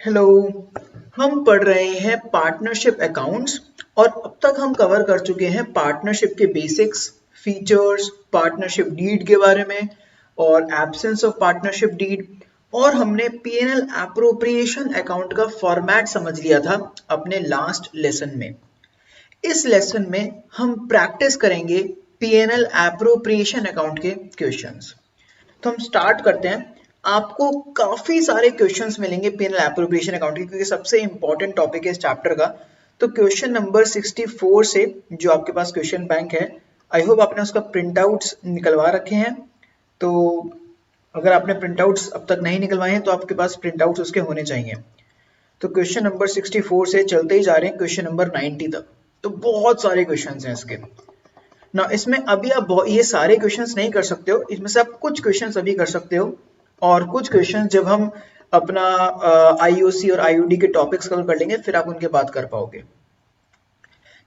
Hello. हम पढ़ रहे हैं पार्टनरशिप अकाउंट्स और अब तक हम कवर कर चुके हैं पार्टनरशिप के बेसिक्स, फीचर्स, पार्टनरशिप डीड के बारे में और एब्सेंस ऑफ पार्टनरशिप डीड, और हमने पीएनएल एप्रोप्रिएशन अकाउंट का फॉर्मेट समझ लिया था अपने लास्ट लेसन में। इस लेसन में हम प्रैक्टिस करेंगे पीएनएल एप्रोप्रिएशन अकाउंट के क्वेश्चंस। तो हम स्टार्ट करते हैं। आपको काफी सारे क्वेश्चंस मिलेंगे पीएनएल एप्रोप्रिएशन अकाउंट के, क्योंकि सबसे इंपॉर्टेंट टॉपिक है इस चैप्टर का। तो क्वेश्चन नंबर 64 से जो आपके पास क्वेश्चन बैंक है, आई होप आपने उसका प्रिंट आउट्स निकलवा रखे हैं। तो अगर आपने प्रिंट आउट्स अब तक नहीं निकलवाए हैं तो आपके पास प्रिंट आउट्स उसके होने चाहिए। तो क्वेश्चन नंबर 64 से चलते ही जा रहे हैं क्वेश्चन नंबर 90 तक। तो बहुत सारे क्वेश्चन हैं इसके ना। इसमें अभी आप ये सारे क्वेश्चंस नहीं कर सकते हो, इसमें से आप कुछ क्वेश्चंस अभी कर सकते हो और कुछ क्वेश्चंस जब हम अपना आईओसी और आईयूडी के टॉपिक्स कवर कर लेंगे फिर आप उनके बात कर पाओगे।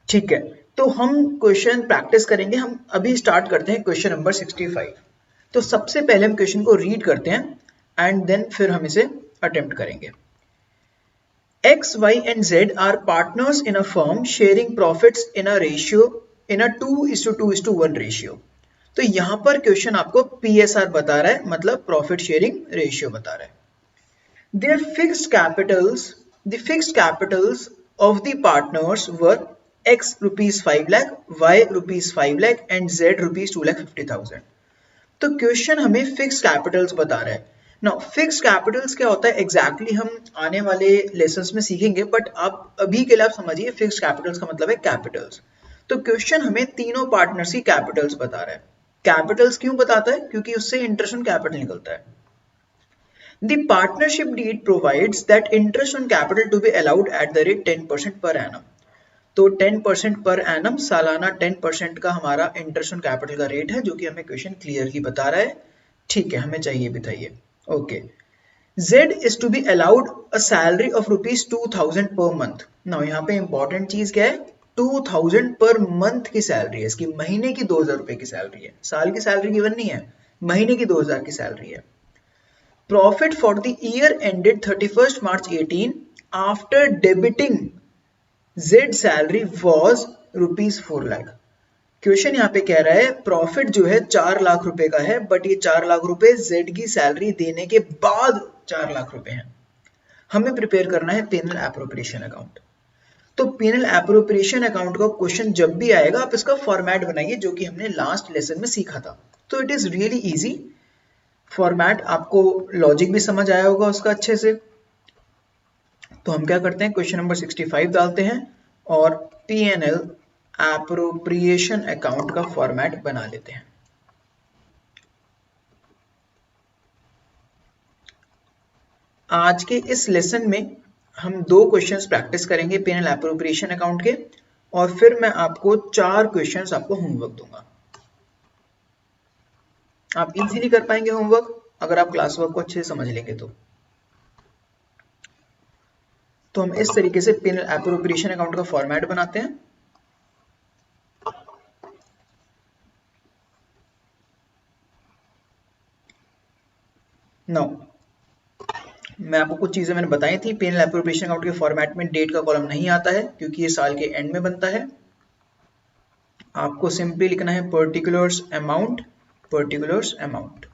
ठीक है, तो हम क्वेश्चन प्रैक्टिस करेंगे। हम अभी स्टार्ट करते हैं क्वेश्चन नंबर 65। तो सबसे पहले हम क्वेश्चन को रीड करते हैं एंड देन फिर हम इसे अटेम्प्ट करेंगे। X, Y and Z are partners in a firm sharing profits in a 2:1 ratio. तो यहां पर क्वेश्चन आपको PSR बता रहा है, मतलब प्रॉफिट शेयरिंग रेशियो बता रहा है। Their the fixed capitals of the partners were X rupees 5 lakh, Y rupees 5 lakh and Z rupees 2,50,000। तो क्वेश्चन हमें फिक्स्ड कैपिटल्स बता रहा है ना। फिक्स्ड कैपिटल्स क्या होता है एग्जैक्टली हम आने वाले लेसन्स में सीखेंगे, बट आप अभी के लिए आप समझिए फिक्स्ड कैपिटल्स का मतलब है कैपिटल्स। तो क्वेश्चन हमें तीनों पार्टनर्स की कैपिटल्स बता रहा है। कैपिटल्स क्यों बताता है? क्योंकि उससे इंटरेस्ट ऑन कैपिटल निकलता है। The partnership deed provides that interest on capital to be allowed at the rate 10% per annum। तो 10% पर एनम सालाना 10% का हमारा इंटरेस्ट ऑन कैपिटल का रेट है, जो कि हमें क्वेश्चन क्लियरली बता रहा है। ठीक है, हमें चाहिए भी था ये। Okay, Z is to be allowed a salary of rupees 2000 per month। Now यहाँ पे इंपॉर्टेंट चीज क्या है? 2000 पर मंथ की सैलरी है इसकी, महीने की 2000 रुपए की सैलरी है, साल की सैलरी गिवन नहीं है, महीने की 2000 की सैलरी है। Profit for the year ended 31st March 18 after debiting Z salary was ₹4 lakh. Question यहाँ पे कह रहा है प्रॉफिट जो है 4 लाख रुपए का है, बट ये 4 लाख रुपए जेड की सैलरी देने के बाद 4 लाख रुपए हैं। हमें प्रिपेयर करना है पीएनएल एप्रोप्रिएशन अकाउंट। तो पीएनएल एप्रोप्रिएशन अकाउंट का क्वेश्चन जब भी आएगा आप इसका फॉर्मेट बनाइए, जो कि हमने लास्ट लेसन में सीखा था। तो it is really easy format, आपको लॉजिक भी समझ आया होगा उसका अच्छे से। तो हम क्या करते हैं, क्वेश्चन नंबर 65 डालते हैं और पीएनएल एप्रोप्रिएशन अकाउंट का फॉर्मेट बना लेते हैं। आज के इस लेसन में हम 2 क्वेश्चंस प्रैक्टिस करेंगे पीएनएल एप्रोप्रिएशन अकाउंट के, और फिर मैं आपको 4 क्वेश्चंस आपको होमवर्क दूंगा। आप इजीली कर पाएंगे होमवर्क अगर आप क्लास वर्क को अच्छे से समझ लेंगे तो हम इस तरीके से पीएनएल एप्रोप्रिएशन अकाउंट का फॉर्मेट बनाते हैं। नो, मैं आपको कुछ चीजें मैंने बताई थी। पीएनएल एप्रोप्रिएशन अकाउंट के फॉर्मेट में डेट का कॉलम नहीं आता है, क्योंकि ये साल के एंड में बनता है। आपको सिंपली लिखना है पर्टिकुलर्स अमाउंट, पर्टिकुलर्स अमाउंट।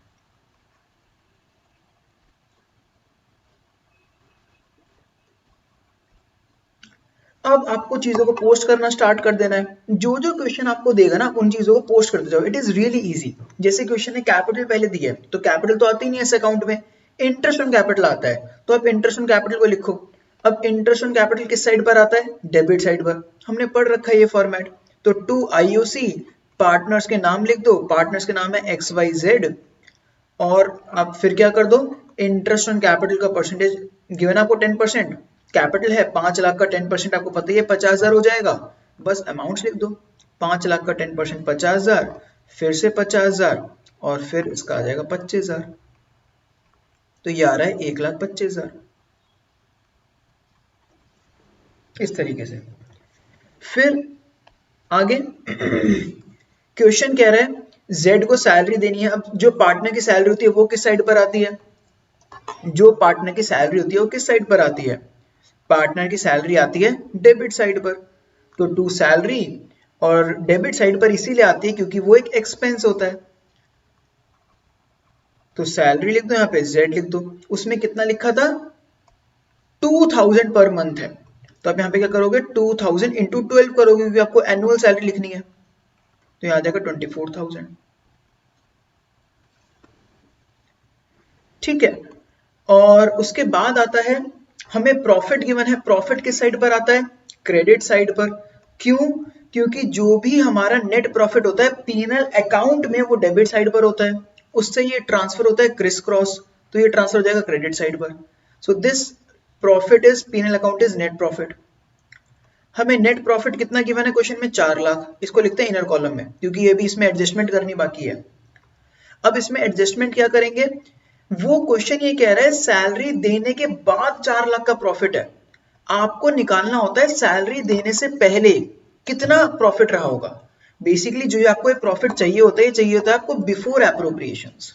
अब आपको चीजों को पोस्ट करना स्टार्ट कर देना है। जो जो क्वेश्चन आपको देगा ना उन चीजों को पोस्ट करते जाओ। It is really easy. जैसे क्वेश्चन ने कैपिटल पहले दिया है, तो कैपिटल तो आती ही नहीं है इस अकाउंट में, इंटरेस्ट ऑन कैपिटल आता है, तो आप इंटरेस्ट ऑन कैपिटल को लिखो। अब इंटरेस्ट ऑन कैपिटल किस साइड पर आता है? डेबिट साइड पर। हमने पढ़ रखा है ये फॉर्मेट। तो टू आईओसी पार्टनर्स के नाम लिख दो, पार्टनर्स के नाम है XYZ, और आप फिर क्या कर दो, इंटरेस्ट ऑन कैपिटल का परसेंटेज गिवन आपको 10%, कैपिटल है 5 लाख का 10% आपको पता ही है 50,000 हो जाएगा। बस अमाउंट्स लिख दो, 5 लाख का 10% 50,000, फिर से 50,000 और फिर इसका आ जाएगा 25,000। तो ये आ रहा है 1,25,000 इस तरीके से। फिर आगे क्वेश्चन कह रहा है जेड को सैलरी देनी है। अब जो पार्टनर की सैलरी होती है वो किस साइड पर आती है? जो पार्टनर की सैलरी होती है वो किस साइड पर आती है? पार्टनर की सैलरी आती है डेबिट साइड पर। तो टू सैलरी, और डेबिट साइड पर इसीलिए आती है क्योंकि वो एक एक्सपेंस होता है। तो सैलरी लिख दो, यहाँ पे जेड लिख दो। उसमें कितना लिखा था? 2000 पर मंथ है। तो आप यहाँ पे क्या करोगे? 2000 इंटू 12 करोगे, क्योंकि आपको एनुअल सैलरी लिखनी है। तो यहाँ आ जाएगा 24,000। ठीक है। और उसके बाद आता है, हमें प्रॉफिट गिवन है। प्रॉफिट किस साइड पर आता है? क्रेडिट साइड पर। क्यों? क्योंकि जो भी हमारा नेट प्रॉफिट होता है पीएनएल अकाउंट में, वो डेबिट साइड पर होता है। उससे ये ट्रांसफर होता है क्रिस क्रॉस, तो ये ट्रांसफर हो जाएगा क्रेडिट साइड पर। So this profit is PNL account is net profit. हमें नेट प्रॉफिट कितना गिवन है क्वेश्चन में? 4 लाख। इसको लिखते हैं इनर कॉलम में, क्योंकि ये भी इसमें एडजस्टमेंट करनी बाकी है। अब इसमें एडजस्टमेंट क्या करेंगे? वो क्वेश्चन ये कह रहा है सैलरी देने के बाद 4 लाख का प्रॉफिट है, आपको निकालना होता है सैलरी देने से पहले कितना प्रॉफिट रहा होगा। बेसिकली जो आपको एक प्रॉफिट चाहिए होता है, ये चाहिए होता है आपको बिफोर एप्रोप्रिएशंस।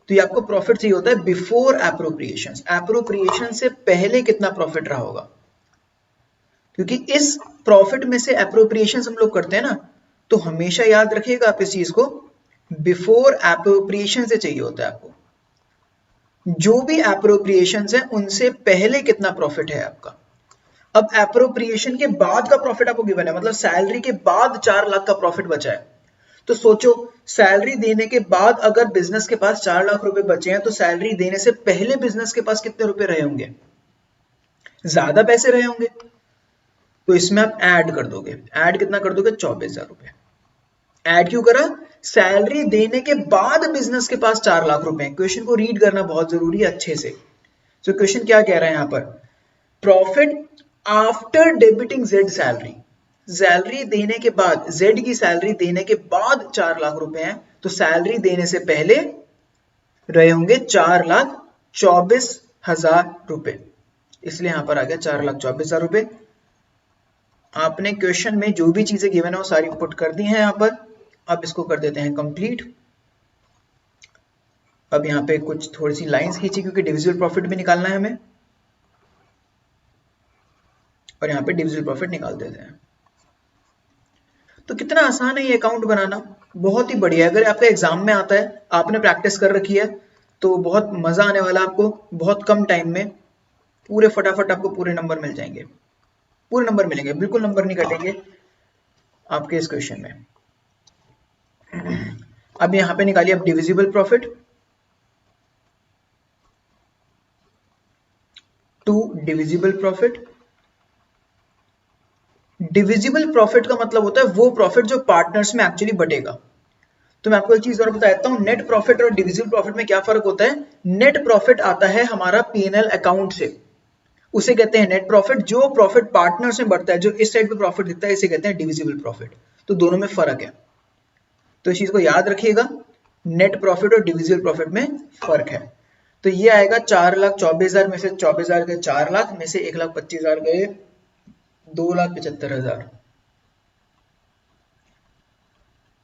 तो ये आपको प्रॉफिट चाहिए होता है बिफोर एप्रोप्रिएशंस। एप्रोप्रिएशन से पहले कितना प्रॉफिट रहा होगा, क्योंकि इस प्रॉफिट में से एप्रोप्रिएशंस हम लोग करते हैं ना, तो हमेशा याद रखिएगा आप इस चीज को, बिफोर एप्रोप्रिएशन से चाहिए होता है आपको। जो भी एप्रोप्रिएशंस है उनसे पहले कितना प्रॉफिट है आपका। अब एप्रोप्रिएशन के बाद का प्रॉफिट आपको गिवन है, मतलब सैलरी के बाद 4 लाख का प्रॉफिट बचा है। तो सोचो, सैलरी देने के बाद अगर बिजनेस के पास 4 लाख रुपए बचे हैं, तो सैलरी देने से पहले बिजनेस के पास कितने रुपए रहे होंगे? ज्यादा पैसे रहे होंगे। तो इसमें आप ऐड कर दोगे। ऐड कितना कर दोगे? 24,000 रुपए। ऐड क्यों करा? सैलरी देने के बाद बिजनेस के पास 4 लाख रुपए हैं। क्वेश्चन को रीड करना बहुत जरूरी है अच्छे से। तो क्वेश्चन क्या कह रहा है यहाँ पर? Profit after debiting Z salary. Salary देने के बाद, जेड की सैलरी देने के बाद 4 लाख रुपए हैं, तो सैलरी देने से पहले रहे होंगे 4,24,000 रुपए। इसलिए यहां पर आ गया 4,24,000 रुपए। आपने क्वेश्चन में जो भी चीजें गिवन है वो सारी पुट कर दी हैं यहाँ पर। अब इसको कर देते हैं कंप्लीट। अब यहाँ पे कुछ थोड़ी सी लाइंस खींची, क्योंकि डिविजिबल प्रॉफिट भी निकालना है हमें, और यहाँ पे डिविजिबल प्रॉफिट निकाल देते हैं। तो कितना आसान है ये अकाउंट बनाना, बहुत ही बढ़िया। अगर आपका एग्जाम में आता है, आपने प्रैक्टिस कर रखी है, तो बहुत मजा आने वाला आपको। बहुत कम टाइम में पूरे फटाफट आपको पूरे नंबर मिल जाएंगे, पूरे नंबर मिलेंगे, बिल्कुल नंबर नहीं कटेंगे आपके इस क्वेश्चन में। अब यहाँ पे निकालिए अब divisible profit to divisible profit. Divisible profit का मतलब होता है वो प्रॉफिट जो पार्टनर्स में एक्चुअली बटेगा। तो मैं आपको एक चीज और बता देता हूं, नेट प्रॉफिट और डिविजिबल प्रॉफिट में क्या फर्क होता है। नेट प्रॉफिट आता है हमारा पीएनएल अकाउंट से, उसे कहते हैं नेट प्रॉफिट। जो प्रॉफिट पार्टनर्स में बढ़ता है, जो इस साइड पे प्रॉफिट दिखता है, इसे कहते हैं डिविजिबल प्रॉफिट। तो दोनों में फर्क है, तो इस चीज को याद रखिएगा, नेट प्रॉफिट और डिविजिबल प्रॉफिट में फर्क है। तो ये आएगा 4,24,000 में से 24,000 गए 4 लाख, में से 1,25,000 गए 2,75,000।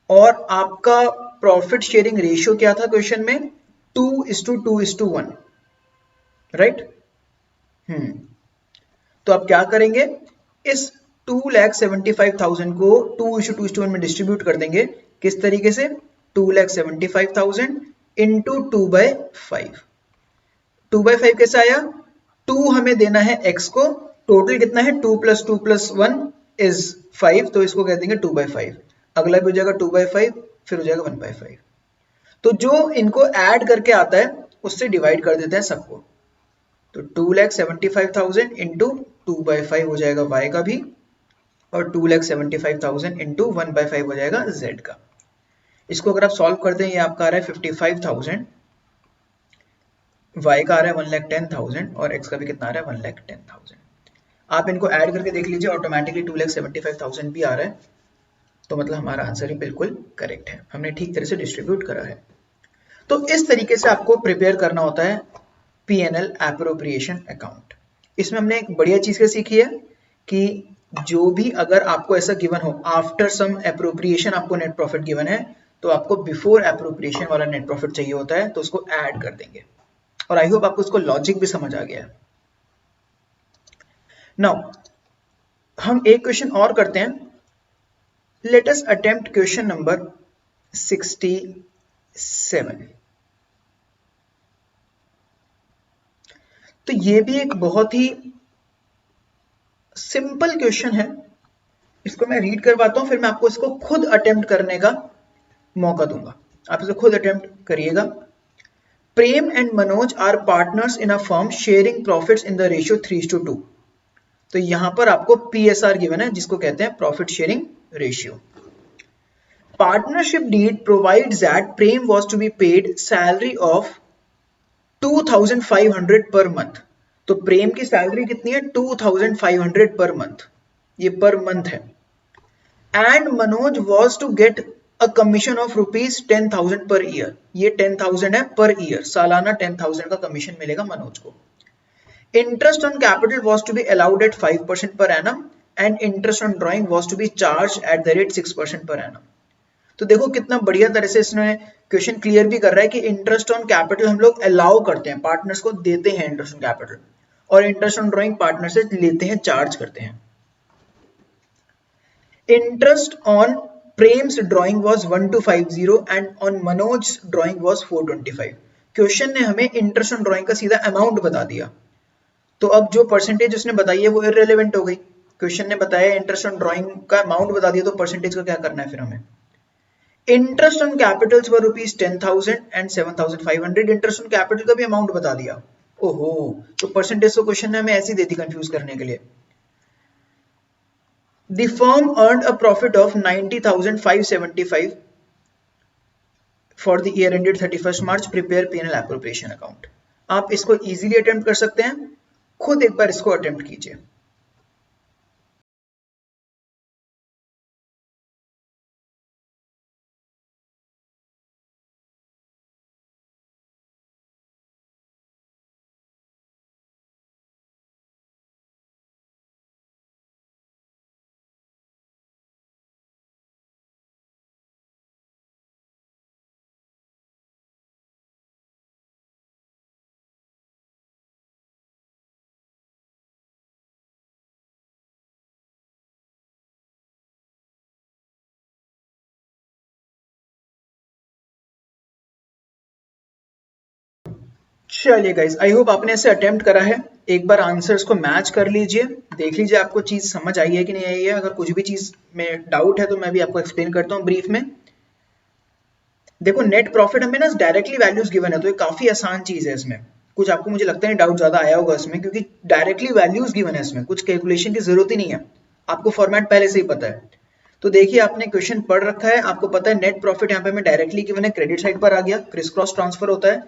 और आपका प्रॉफिट शेयरिंग रेशियो क्या था क्वेश्चन में? 2:2:1, राइट। तो आप क्या करेंगे, इस 2,75,000 को 2:2:1 में डिस्ट्रीब्यूट कर देंगे। किस तरीके से? 2,75,000 इंटू 2/5। 2/5 कैसे आया? 2 हमें देना है x को, टोटल कितना है? 2 + 2 + 1 इज 5, तो इसको कह देंगे 2/5। अगला भी हो जाएगा 2/5, फिर हो जाएगा 1/5। तो जो इनको ऐड करके आता है उससे डिवाइड कर देते हैं सबको। तो 2,75,000 इंटू 2/5 हो जाएगा y का भी, और 2,75,000 इंटू 1/5 हो जाएगा z का। इसको अगर आप सॉल्व कर दें, ये आपका आ रहा है 55,000, y का आ रहा है 1,10,000, और x का भी कितना आ रहा है 1,10,000। आप इनको ऐड करके देख लीजिए, ऑटोमेटिकली 2,75,000 भी आ रहा है। तो मतलब हमारा आंसर ही बिल्कुल करेक्ट है, हमने ठीक तरह से डिस्ट्रीब्यूट करा है। तो इस तरीके से आपको प्रिपेयर करना होता है पीएनएल एप्रोप्रिएशन अकाउंट। इसमें हमने एक बढ़िया चीज क्या सीखी है कि जो भी अगर आपको ऐसा गिवन हो, आफ्टर सम एप्रोप्रिएशन आपको नेट प्रॉफिट गिवन है, तो आपको बिफोर एप्रोप्रिएशन वाला नेट प्रॉफिट चाहिए होता है, तो उसको ऐड कर देंगे। और आई होप आपको इसको लॉजिक भी समझ आ गया है। नाउ हम एक क्वेश्चन और करते हैं। Let us attempt question number 67। तो ये भी एक बहुत ही सिंपल क्वेश्चन है, इसको मैं रीड करवाता हूं, फिर मैं आपको इसको खुद अटेम्प्ट करने का मौका दूंगा, आप इसे खुद अटेम्प्ट करिएगा। Prem and Manoj are partners in a firm sharing profits in the ratio 3:2। तो यहां पर आपको PSR गिवन है, जिसको कहते हैं profit sharing ratio. Partnership deed provides that Prem was to be paid salary of 2500 per month. तो प्रेम की सैलरी कितनी है? 2500 पर मंथ, ये पर मंथ है। And Manoj was to get a commission of ₹10,000 per year, ये 10,000 है पर ईयर, सालाना 10,000 का कमीशन मिलेगा मनोज को। Interest on capital was to be allowed at 5% per annum and interest on drawing was to be charged at the rate 6% per annum. तो देखो कितना बढ़िया तरह से इसने क्वेश्चन क्लियर भी कर रहा है कि इंटरेस्ट ऑन कैपिटल हम लोग अलाउ करते हैं, पार्टनर्स को देते हैं इंटरेस्ट ऑन कैपिटल, और इंटरेस्ट ऑन ड्राइंग पार्टनर से लेते हैं, चार्ज करते हैं। Interest on Prem's drawing was 1250 and on Manoj drawing was 425। Question ने हमें इंटरेस्ट ऑन ड्राइंग का सीधा अमाउंट बता दिया, तो अब जो परसेंटेज उसने बताई है वो इररिलेवेंट हो गई। क्वेश्चन ने बताया इंटरेस्ट ऑन ड्राइंग का अमाउंट बता दिया, तो परसेंटेज का क्या करना है फिर हमें। Interest on Capitals were ₹10,000 and 7,500, interest on capital का भी अमाउंट बता दिया। ओहो, तो परसेंटेज तो क्वेश्चन ने हमें ऐसी देती कंफ्यूज करने के लिए। The firm earned a profit of 90,575 for the year ended 31st March. Prepare P&L appropriation account. आप इसको easily attempt कर सकते हैं, खुद एक बार इसको attempt कीजिए। चलिए गाइज, आई होप आपने इसे अटेम्प्ट करा है। एक बार आंसर्स को मैच कर लीजिए, देख लीजिए आपको चीज समझ आई है कि नहीं आई है। अगर कुछ भी चीज में डाउट है तो मैं भी आपको एक्सप्लेन करता हूँ ब्रीफ में। देखो नेट प्रॉफिट हमें ना डायरेक्टली वैल्यूज गिवन है, तो ये काफी आसान चीज है। इसमें कुछ आपको मुझे लगता है डाउट ज्यादा आया होगा इसमें, क्योंकि डायरेक्टली वैल्यूज गिवन है, इसमें कुछ कैलकुलेशन की जरूरत ही नहीं है, आपको फॉर्मेट पहले से ही पता है। तो देखिए आपने क्वेश्चन पढ़ रखा है, आपको पता है नेट प्रॉफिट यहाँ पे हमें डायरेक्टली गिवन है, क्रेडिट साइड पर आ गया, क्रिस क्रॉस ट्रांसफर होता है।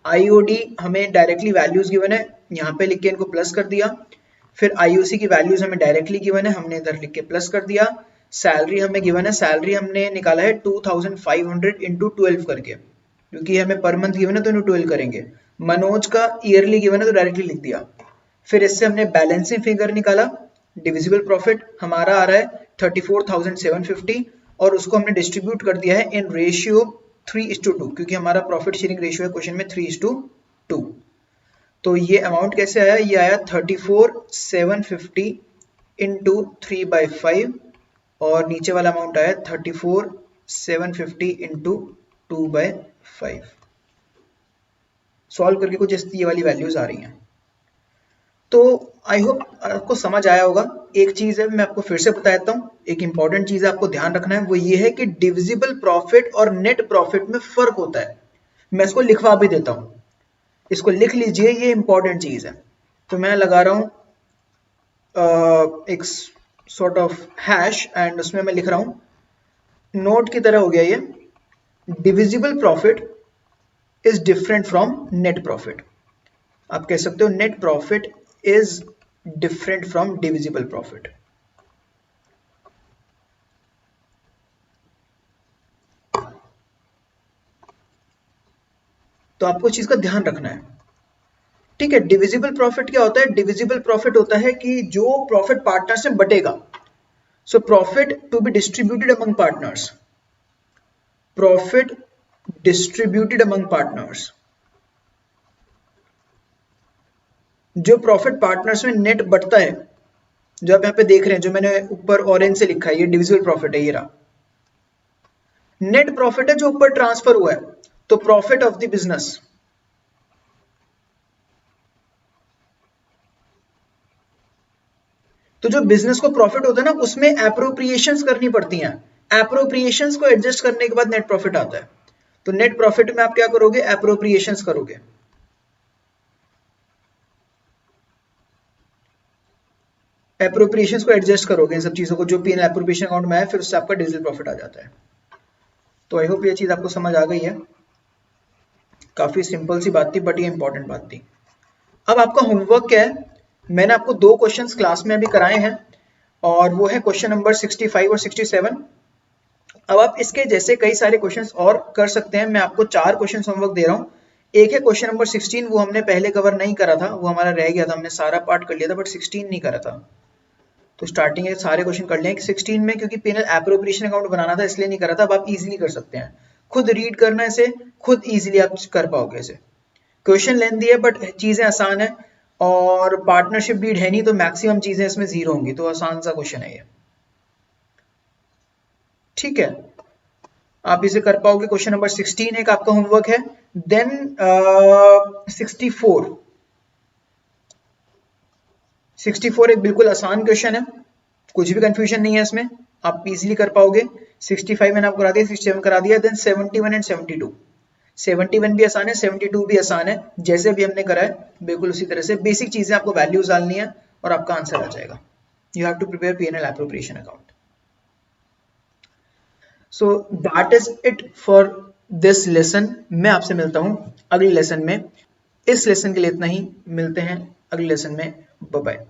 आईओडी हमें डायरेक्टली वैल्यूज गिवन है, यहाँ पे लिख के इनको प्लस कर दिया। फिर आईओसी की वैल्यूज हमें डायरेक्टली गिवन है, हमने इधर लिख के प्लस कर दिया। सैलरी हमें गिवन है, सैलरी हमने निकाला है 2500 इंटू 12 करके, क्योंकि हमें पर मंथ गिवन है तो इन्हें 12 करेंगे। मनोज का ईयरली गिवन है तो डायरेक्टली लिख दिया। फिर इससे हमने बैलेंसिंग फिगर निकाला, डिविजिबल प्रॉफिट हमारा आ रहा है 34,750, और उसको हमने डिस्ट्रीब्यूट कर दिया है इन रेशियो 3:2, क्योंकि हमारा प्रॉफिट शेयरिंग रेशियो है क्वेश्चन में 3:2। तो ये अमाउंट कैसे आया? ये आया 34,750 इंटू 3/5, और नीचे वाला अमाउंट आया 34,750 इंटू 2/5। सॉल्व करके कुछ ये वाली वैल्यूज आ रही हैं। तो आई होप आपको समझ आया होगा। एक चीज है मैं आपको फिर से बता देता हूँ, एक इंपॉर्टेंट चीज है आपको ध्यान रखना है, वो ये है कि डिविजिबल प्रॉफिट और नेट प्रॉफिट में फर्क होता है। मैं इसको लिखवा भी देता हूँ, इसको लिख लीजिए, ये इंपॉर्टेंट चीज है। तो मैं लगा रहा हूँ एक सॉर्ट ऑफ हैश, एंड उसमें मैं लिख रहा हूँ नोट की तरह हो गया ये, divisible profit is different from net profit. आप कह सकते हो net profit is different from divisible profit। तो आपको चीज का ध्यान रखना है, ठीक है। डिविजिबल प्रॉफिट क्या होता है? डिविजिबल प्रॉफिट होता है कि जो प्रॉफिट पार्टनर्स में बटेगा। So profit to be distributed among partners, profit distributed among partners. जो प्रॉफिट पार्टनर्स में नेट बढ़ता है, जो आप यहाँ पे देख रहे हैं, जो मैंने ऊपर ऑरेंज से लिखा है, ये डिविजिबल प्रॉफिट है, ये रहा। नेट प्रॉफिट है जो ऊपर ट्रांसफर हुआ है, तो प्रॉफिट ऑफ द बिजनेस। तो जो बिजनेस को प्रॉफिट होता है ना, उसमें एप्रोप्रिएशंस करनी पड़ती हैं। एप्रोप्रिएशंस को एडजस्ट करने के बाद नेट प्रॉफिट आता है। तो नेट प्रॉफिट में आप क्या करोगे? एप्रोप्रिएशंस करोगे। एप्रोप्रिएशंस को एडजस्ट करोगे इन सब चीजों को, जो पीएनएल एप्रोप्रिएशन अकाउंट में है, फिर उससे आपका डिविजिबल प्रॉफिट आ जाता है। तो आई होप ये चीज आपको समझ आ गई है। काफी सिंपल सी बात थी, बट ये इंपॉर्टेंट बात थी। अब आपका होमवर्क क्या है? मैंने आपको 2 क्वेश्चंस क्लास में अभी कराए हैं, और वो है क्वेश्चन नंबर 65 और 67। अब आप इसके जैसे कई सारे क्वेश्चंस और कर सकते हैं। मैं आपको 4 क्वेश्चन होमवर्क दे रहा हूँ। एक है क्वेश्चन नंबर 16, वो हमने पहले कवर नहीं करा था, वो हमारा रह गया था, हमने सारा पार्ट कर लिया था, बट 16 नहीं करा था। तो स्टार्टिंग में सारे क्वेश्चन कर लें। 16 में क्योंकि पीएनएल एप्रोप्रिएशन अकाउंट बनाना था, इसलिए नहीं करा था। अब आप इजीली कर सकते हैं, खुद रीड करना इसे, खुद इजीली आप कर पाओगे इसे। क्वेश्चन लेंथी है बट चीजें आसान है, और पार्टनरशिप डीड है नहीं, तो मैक्सिमम चीजें इसमें 0 होंगी, तो आसान सा क्वेश्चन है ये। ठीक है, आप इसे कर पाओगे। क्वेश्चन नंबर 16 एक आपका होमवर्क है। देन 64 एक बिल्कुल आसान क्वेश्चन है, कुछ भी कंफ्यूजन नहीं है इसमें, आप इजीली कर पाओगे। 65 मैंने आपको करा दिया, 67 करा दिया। देन 71 एंड 72, 71 भी आसान है, 72 भी आसान है, जैसे भी हमने करा है बिल्कुल उसी तरह से। बेसिक चीजें आपको वैल्यूज डालनी है और आपका आंसर आ जाएगा। You have to prepare PNL appropriation account. So that is it for this lesson. मैं आपसे मिलता हूं अगले लेसन में। इस लेसन के लिए इतना ही, मिलते हैं अगले लेसन में। Bye bye.